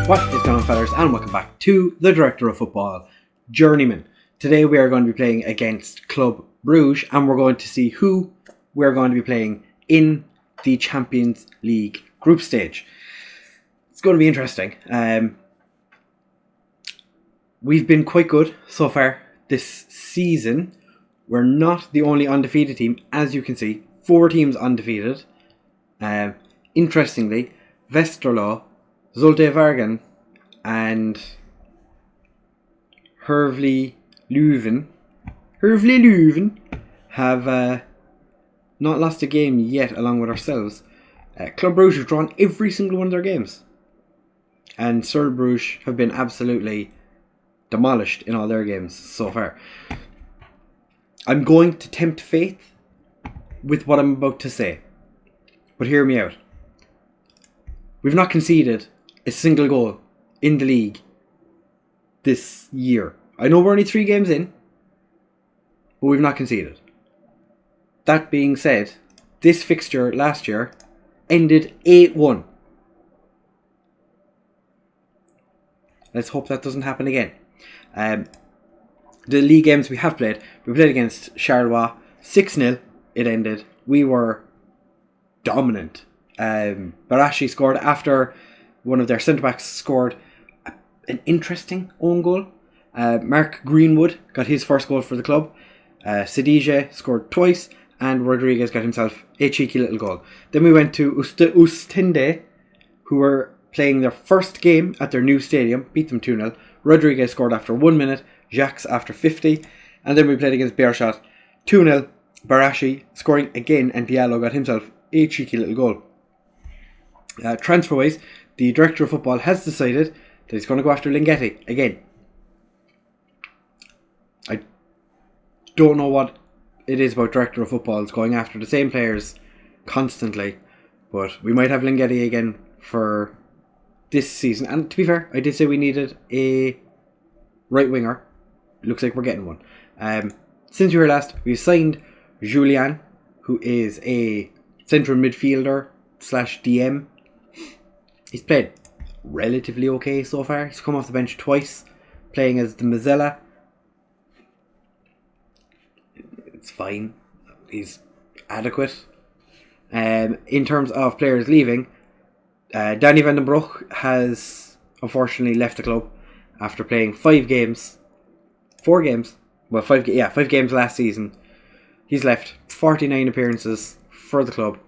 What is going on, fellas, and welcome back to the Director of Football, Journeyman. Today we are going to be playing against Club Bruges, and we're going to see who we're going to be playing in the Champions League group stage. It's going to be interesting. We've been quite good so far this season. We're not the only undefeated team, as you can see. 4 teams undefeated. Interestingly, Westerlo, Zulte Waregem and Hervey Leuven have not lost a game yet along with ourselves. Club Bruges have drawn every single one of their games. And Cercle Bruges have been absolutely demolished in all their games so far. I'm going to tempt fate with what I'm about to say. But hear me out. We've not conceded a single goal in the league this year. I know we're only 3 games in, but we've not conceded. That being said, this fixture last year ended 8-1. Let's hope that doesn't happen again. The league games we played against Charleroi, 6-0 it ended. We were dominant. Barashi scored after one of their centre-backs scored an interesting own goal. Mark Greenwood got his first goal for the club. Sidije scored twice, and Rodriguez got himself a cheeky little goal. Then we went to Oostende, who were playing their first game at their new stadium, beat them 2-0. Rodriguez scored after 1 minute, Jacques after 50, and then we played against Beerschot, 2-0. Barashi scoring again, and Diallo got himself a cheeky little goal. Transfer-wise, the Director of Football has decided that he's going to go after Ligeti again. I don't know what it is about Director of Football. It's going after the same players constantly, but we might have Ligeti again for this season. And to be fair, I did say we needed a right winger. It looks like we're getting one. Since we were last, we signed Julian, who is a central midfielder / DM. He's played relatively okay so far. He's come off the bench twice, playing as the Mazzella. It's fine. He's adequate. In terms of players leaving, Danny van den Broek has unfortunately left the club after playing 5 games. 4 games. Well, 5 games last season. He's left 49 appearances for the club.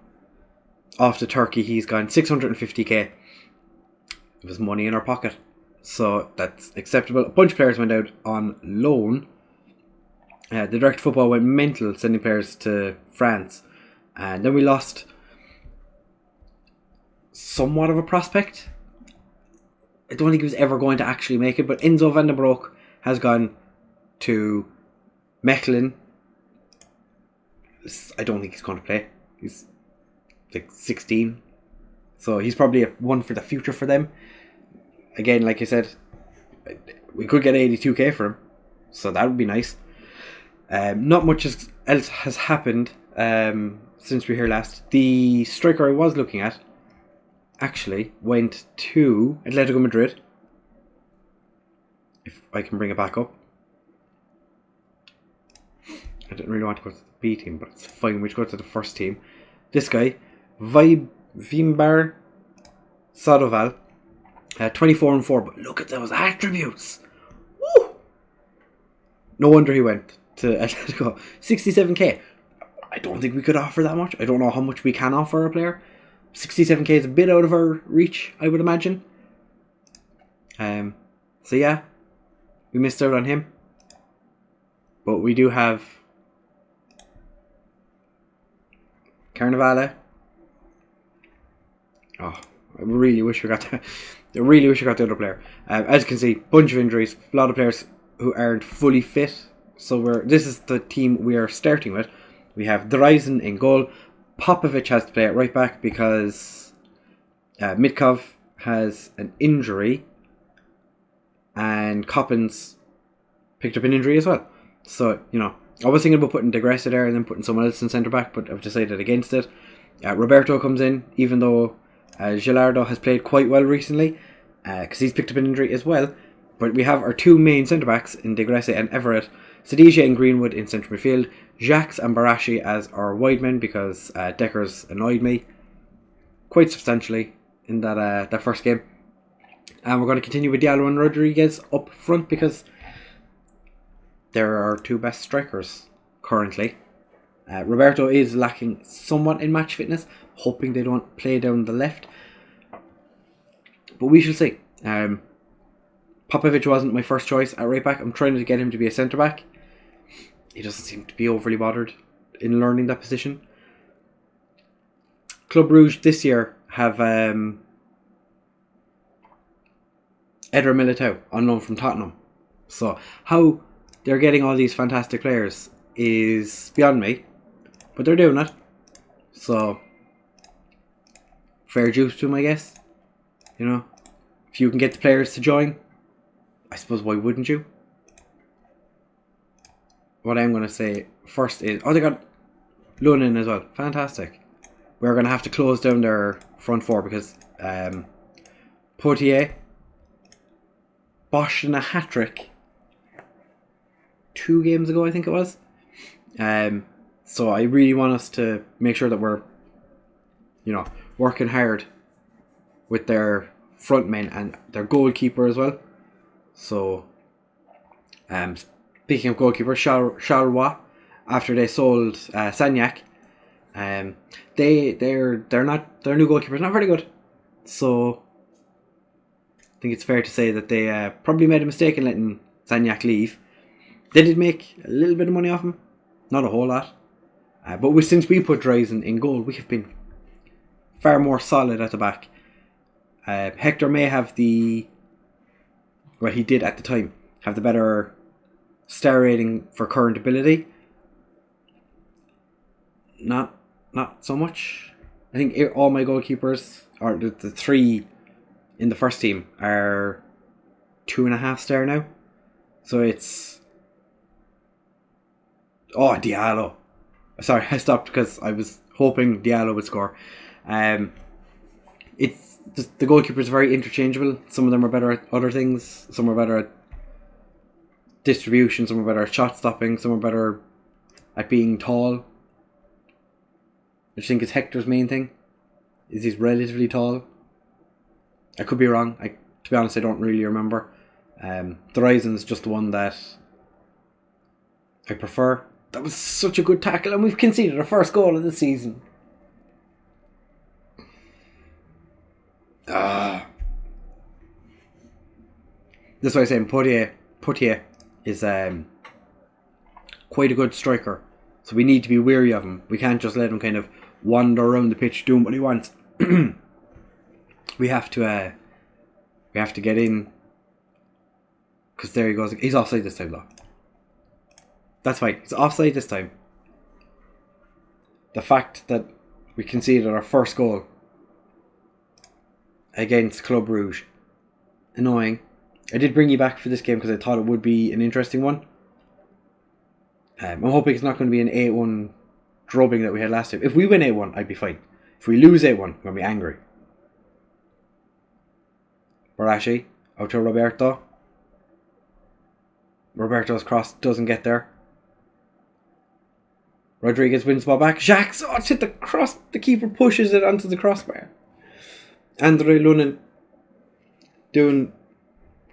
Off to Turkey, he's gone 650k. It was money in our pocket, so that's acceptable. A bunch of players went out on loan. The Director of Football went mental sending players to France, and then we lost somewhat of a prospect. I don't think he was ever going to actually make it, but Enzo van den Broek has gone to Mechelen. I don't think he's going to play. He's like 16, so he's probably one for the future for them. Again, like I said, we could get 82k for him, so that would be nice. Not much else has happened since we were here last. The striker I was looking at actually went to Atletico Madrid. If I can bring it back up. I didn't really want to go to the B team, but it's fine. We should go to the first team. This guy, Vimbar Sadoval, 24-4, but look at those attributes. Woo! No wonder he went to Atletico. 67k. I don't think we could offer that much. I don't know how much we can offer a player. 67k is a bit out of our reach, I would imagine. So yeah, we missed out on him. But we do have Carnevale. Oh, I really wish we got that. I really wish we got the other player. As you can see, bunch of injuries. A lot of players who aren't fully fit. So this is the team we are starting with. We have Dreisen in goal. Popovic has to play at right back because Mitkov has an injury. And Coppins picked up an injury as well. So, I was thinking about putting De Gressa there and then putting someone else in centre back, but I've decided against it. Roberto comes in, even though Gilardo has played quite well recently. because he's picked up an injury as well. But we have our two main centre-backs in De Gresse and Everett, Sadija and Greenwood in central midfield, Jacques and Barashi as our wide men, because Deckers annoyed me quite substantially in that first game. And we're going to continue with Diallo and Rodriguez up front, because they're our two best strikers currently. Roberto is lacking somewhat in match fitness, hoping they don't play down the left. But we shall see. Popovic wasn't my first choice at right back. I'm trying to get him to be a centre back. He doesn't seem to be overly bothered in learning that position. Club Brugge this year have Eder Militao on loan from Tottenham. So how they're getting all these fantastic players is beyond me, but they're doing it. So fair dues to them, I guess. You know, if you can get the players to join, I suppose why wouldn't you? What I'm going to say first is, they got Lunin as well. Fantastic. We're going to have to close down their front four, because Potier boshed in a hat-trick 2 games ago, I think it was. So I really want us to make sure that we're, working hard with their front men and their goalkeeper as well. So, speaking of goalkeeper, Charleroi, after they sold Sagnac, their new goalkeeper is not very good. So I think it's fair to say that they probably made a mistake in letting Sagnac leave. They did make a little bit of money off him, not a whole lot. But since we put Dreisen in goal, we have been far more solid at the back. Hector may have he did at the time, have the better star rating for current ability. Not so much. I think all my goalkeepers, or the 3 in the first team, are 2.5 star now. So it's... Diallo. Sorry, I stopped because I was hoping Diallo would score. It's just, the goalkeepers are very interchangeable. Some of them are better at other things. Some are better at distribution. Some are better at shot stopping. Some are better at being tall. I think is Hector's main thing. Is he's relatively tall. I could be wrong. To be honest, I don't really remember. Dreisen's just the one that I prefer. That was such a good tackle, and we've conceded our first goal of the season. That's why I'm saying Potier is quite a good striker. So we need to be wary of him. We can't just let him kind of wander around the pitch doing what he wants. We have to get in, because there he goes. He's offside this time, though. That's fine. He's offside this time. The fact that we conceded our first goal against Club Brugge, annoying. I did bring you back for this game because I thought it would be an interesting one. I'm hoping it's not going to be an 8-1 drubbing that we had last time. If we win 8-1, I'd be fine. If we lose 8-1, I'm going to be angry. Barashi, out to Roberto. Roberto's cross doesn't get there. Rodriguez wins the ball back. Jacques, it's hit the cross. The keeper pushes it onto the crossbar. Andre Lunin doing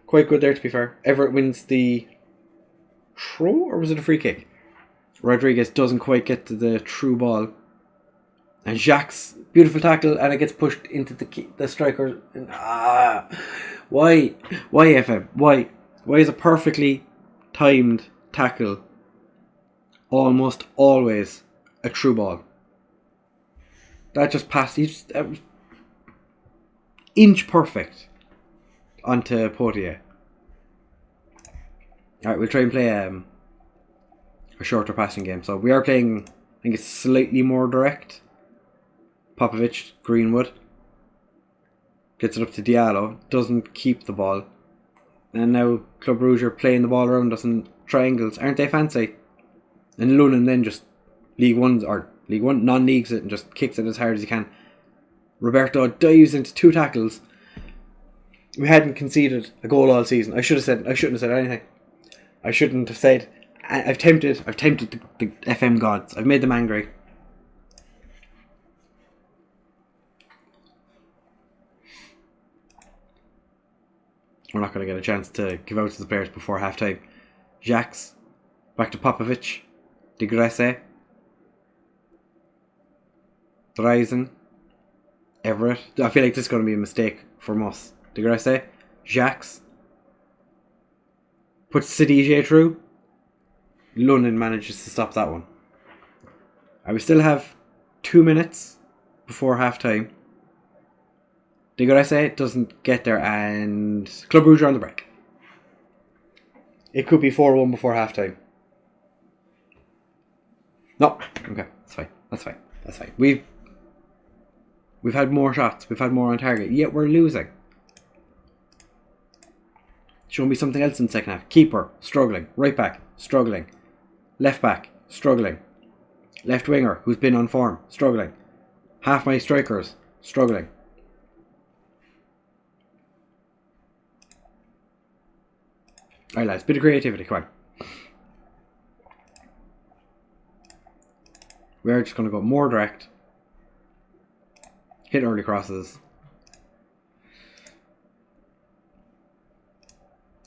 quite good there, to be fair. Everett wins the throw, or was it a free kick? Rodriguez doesn't quite get to the true ball. And Jacques, beautiful tackle, and it gets pushed into the striker. Why FM? Why is a perfectly timed tackle almost always a true ball? That just passed. Inch perfect onto Potier. Alright, we'll try and play a shorter passing game. So we are playing, I think it's slightly more direct. Popovic, Greenwood. Gets it up to Diallo. Doesn't keep the ball. And now Club Brugge are playing the ball around us in triangles. Aren't they fancy? And Lunin then just League One non-leagues it and just kicks it as hard as he can. Roberto dives into 2 tackles. We hadn't conceded a goal all season. I shouldn't have said anything. I shouldn't have said. I've tempted the FM gods. I've made them angry. We're not going to get a chance to give out to the players before half time. Jacques, back to Popovic, De Gresse, Dreisen, Everett. I feel like this is going to be a mistake from us. De Gresse, Jacques, puts Sidije through. London manages to stop that one. We still have 2 minutes before half time. De Gresse doesn't get there, and Club Brugge are on the break. It could be 4-1 before half time. No, okay, that's fine. We've had more shots, we've had more on target, yet we're losing. Show me something else in the second half. Keeper, struggling. Right back, struggling. Left back, struggling. Left winger, who's been on form, struggling. Half my strikers, struggling. Alright lads, bit of creativity, come on. We're just going to go more direct. Hit early crosses.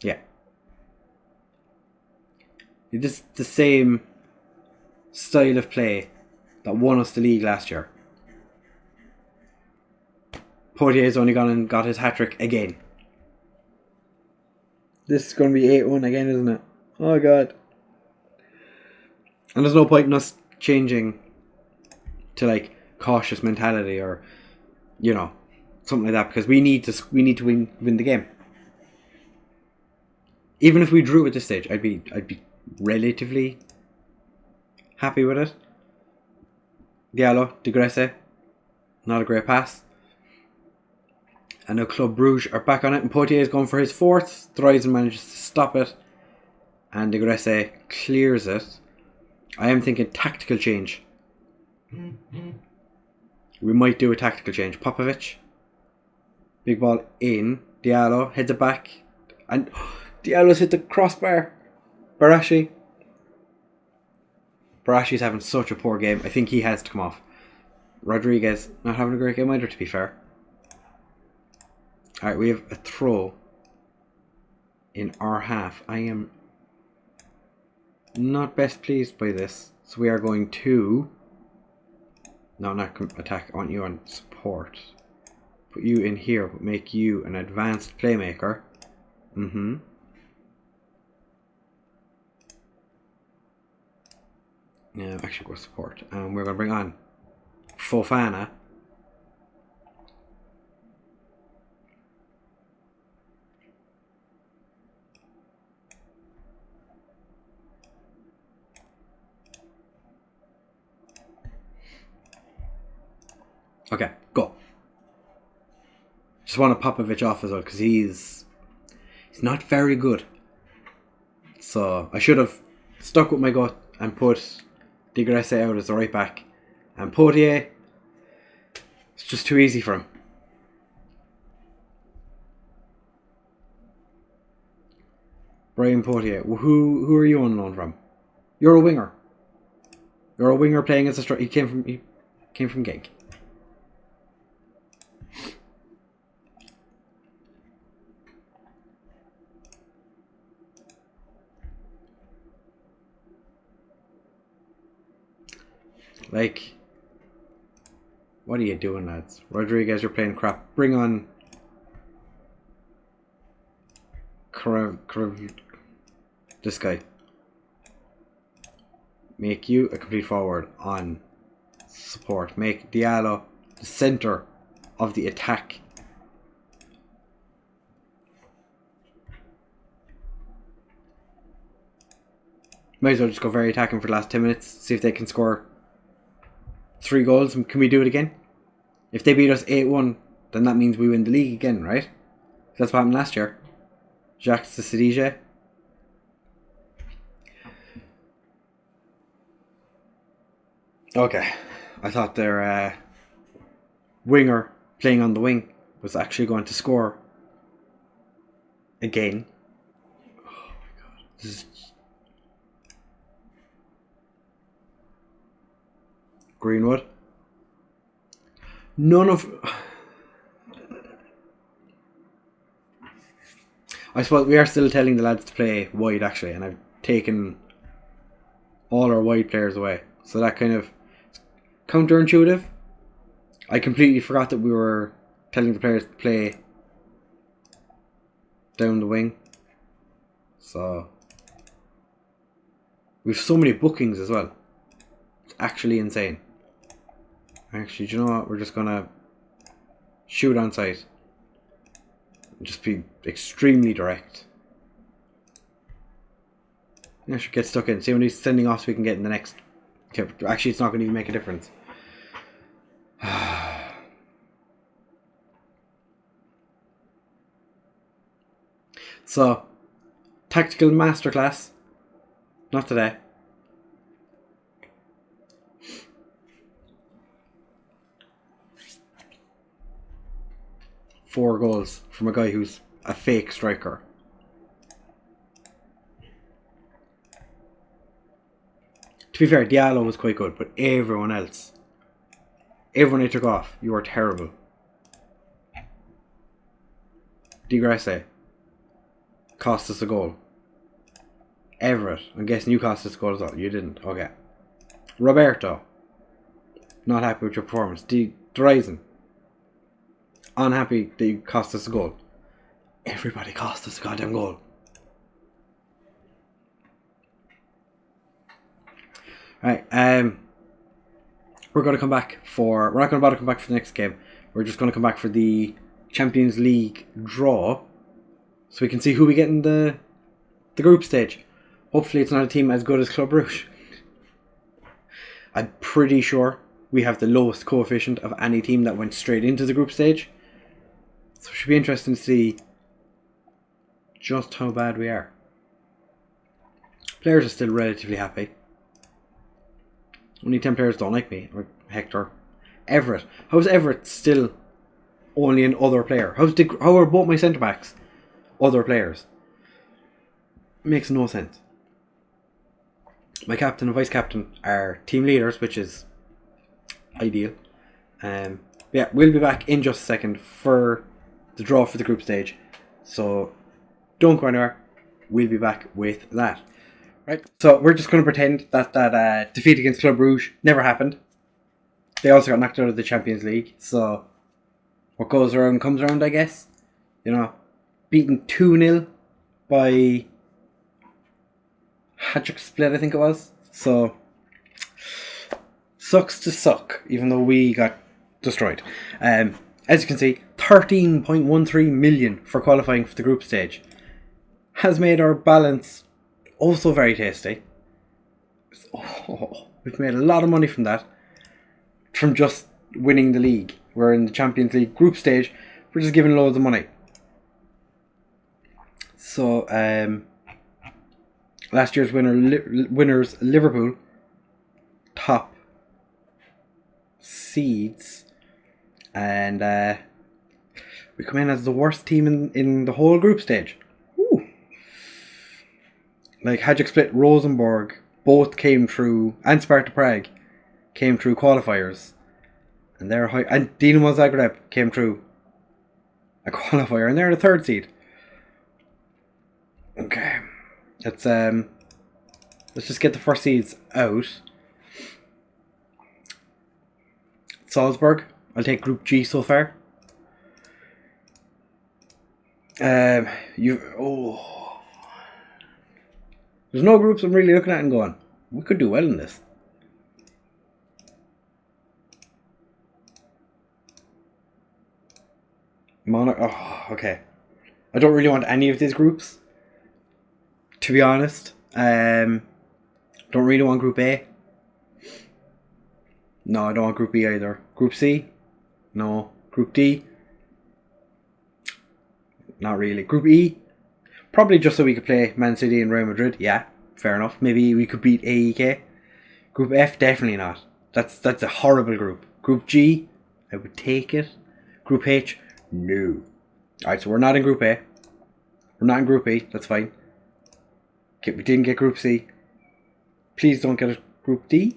Yeah. This is the same style of play that won us the league last year. Potier's only gone and got his hat-trick again. This is going to be 8-1 again, isn't it? Oh god. And there's no point in us changing to like cautious mentality or, you know, something like that, because we need to win the game. Even if we drew at this stage, I'd be relatively happy with it. Diallo, De Gresse, not a great pass. And now Club Brugge are back on it, and Potier is going for his fourth. Dreisen manages to stop it, and De Gresse clears it. I am thinking tactical change. We might do a tactical change. Popovic, big ball in. Diallo heads it back, and Diallo's hit the crossbar. Barashi's having such a poor game. I think he has to come off. Rodriguez not having a great game either, to be fair. Alright, we have a throw in our half. I am not best pleased by this. So we are going to... No, not attack. I want you on support. Put you in here, but make you an advanced playmaker. Yeah, actually go support. And we're going to bring on Fofana. Okay, go. Just want to Popovic off as well, because he's not very good. So I should have stuck with my gut and put De Gresse out as the right back. And Potier, it's just too easy for him. Brian Potier, who are you on loan from? You're a winger. You're a winger playing as a striker. He came from Genk. Like, what are you doing, lads? Rodriguez, you're playing crap. Bring on this guy. Make you a complete forward on support. Make Diallo the centre of the attack. Might as well just go very attacking for the last 10 minutes. See if they can score 3 goals. Can we do it again? If they beat us 8-1, then that means we win the league again, right? That's what happened last year. Jacques to Sidije. Okay. I thought their winger playing on the wing was actually going to score again. Oh my god. This is... Greenwood. None of... I suppose we are still telling the lads to play wide actually, and I've taken all our wide players away. So that kind of counterintuitive. I completely forgot that we were telling the players to play down the wing. So we've so many bookings as well. It's actually insane. Actually, do you know what? We're just gonna shoot on sight. Just be extremely direct. Yeah, should get stuck in. See when he's sending off so we can get in the next. Okay, actually, it's not going to even make a difference. So, tactical masterclass. Not today. Four goals from a guy who's a fake striker. To be fair, Diallo was quite good, but everyone else, everyone I took off, you were terrible. Di Gresse cost us a goal. Everett, I'm guessing you cost us a goal as well. You didn't. Okay. Roberto, not happy with your performance. Dreisen, unhappy that you cost us a goal. Everybody cost us a goddamn goal. Right, we're going to come back for... We're not going to bother to come back for the next game. We're just going to come back for the Champions League draw, so we can see who we get in the group stage. Hopefully it's not a team as good as Club Brugge. I'm pretty sure we have the lowest coefficient of any team that went straight into the group stage. So it should be interesting to see just how bad we are. Players are still relatively happy. Only 10 players don't like me. Or Hector. Everett. How is Everett still only an other player? How are both my centre backs other players? Makes no sense. My captain and vice captain are team leaders, which is ideal. Yeah, we'll be back in just a second for the draw for the group stage. So don't go anywhere. We'll be back with that. Right, so we're just going to pretend that defeat against Club Brugge never happened. They also got knocked out of the Champions League, so what goes around comes around, I guess. You know, beaten 2-0 by Hajduk Split, I think it was. So, sucks to suck, even though we got destroyed. As you can see, 13.13 million for qualifying for the group stage has made our balance also very tasty. Oh, we've made a lot of money from that. From just winning the league. We're in the Champions League group stage. We're just giving loads of money. So, last year's winners, Liverpool, top seeds. And we come in as the worst team in the whole group stage. Like Hajduk Split, Rosenborg both came through, and Sparta Prague came through qualifiers, and they're high. And Dinamo Zagreb came through a qualifier, and they're the third seed. Okay, let's just get the first seeds out. Salzburg, I'll take Group G so far. There's no groups I'm really looking at and going, we could do well in this. Okay. I don't really want any of these groups, to be honest. Don't really want Group A. No, I don't want Group B either. Group C? No. Group D? Not really. Group E? Probably just so we could play Man City and Real Madrid. Yeah, fair enough. Maybe we could beat AEK. Group F, definitely not. That's a horrible group. Group G, I would take it. Group H, no. Alright, so we're not in Group A. We're We're not in Group E, that's fine. Okay, we didn't get Group C. Please don't get a Group D.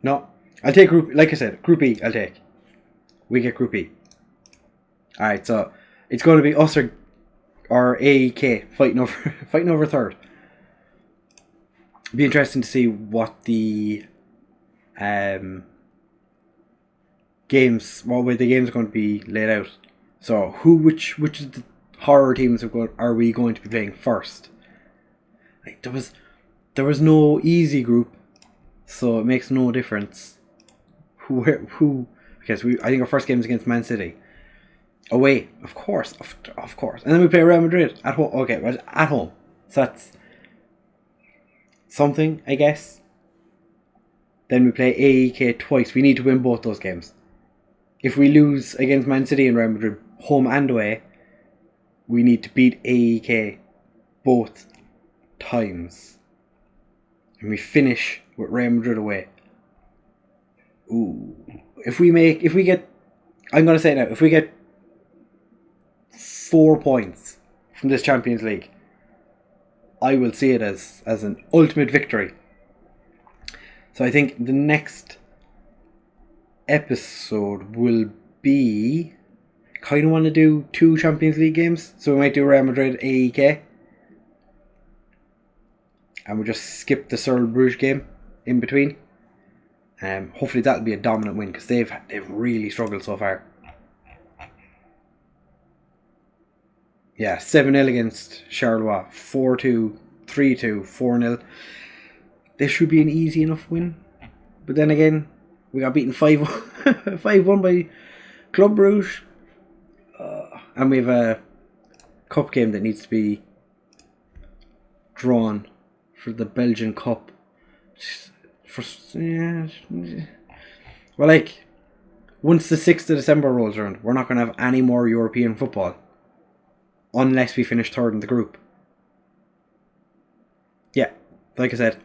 No. I'll take Group, like I said, Group E, I'll take. We get Group E. Alright, so it's going to be us or AEK fighting over third. It'd be interesting to see what the what way the games are going to be laid out. So which of the horror teams are we going to be playing first? Like there was no easy group, so it makes no difference who. Because I think our first game is against Man City. Away, of course, and then we play Real Madrid at home. Okay, well, at home, so that's something, I guess. Then we play AEK twice. We need to win both those games. If we lose against Man City and Real Madrid, home and away, we need to beat AEK both times. And we finish with Real Madrid away. Ooh. I'm going to say it now, if we get 4 points from this Champions League, I will see it as an ultimate victory. So I think the next episode will be, kind of want to do 2 Champions League games, so we might do Real Madrid AEK, and we'll just skip the Cercle Bruges game in between. Hopefully that'll be a dominant win, because they've really struggled so far. Yeah, 7-0 against Charleroi, 4-2, 3-2, 4-0. This should be an easy enough win. But then again, we got beaten 5-1 by Club Brugge. And we have a cup game that needs to be drawn for the Belgian Cup. Well, like, once the 6th of December rolls around, we're not going to have any more European football. Unless we finish third in the group. Yeah, like I said,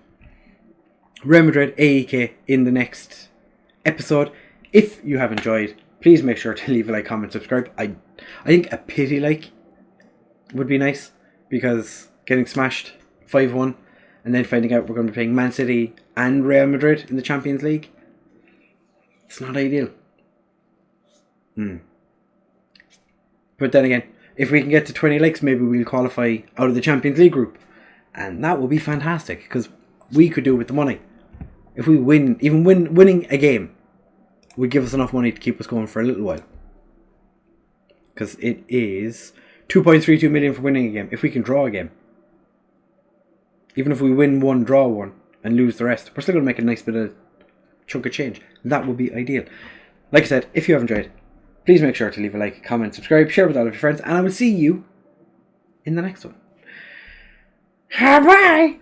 Real Madrid AEK in the next episode. If you have enjoyed, please make sure to leave a like, comment, subscribe. I think a pity like would be nice, because getting smashed 5-1 and then finding out we're going to be playing Man City and Real Madrid in the Champions League, it's not ideal. But then again, if we can get to 20 likes, maybe we'll qualify out of the Champions League group. And that would be fantastic, because we could do it with the money. If we win, winning a game would give us enough money to keep us going for a little while. Because it is 2.32 million for winning a game, if we can draw a game. Even if we win one, draw one, and lose the rest, we're still going to make a nice bit of chunk of change. That would be ideal. Like I said, if you have enjoyed, please make sure to leave a like, comment, subscribe, share with all of your friends, and I will see you in the next one. Bye!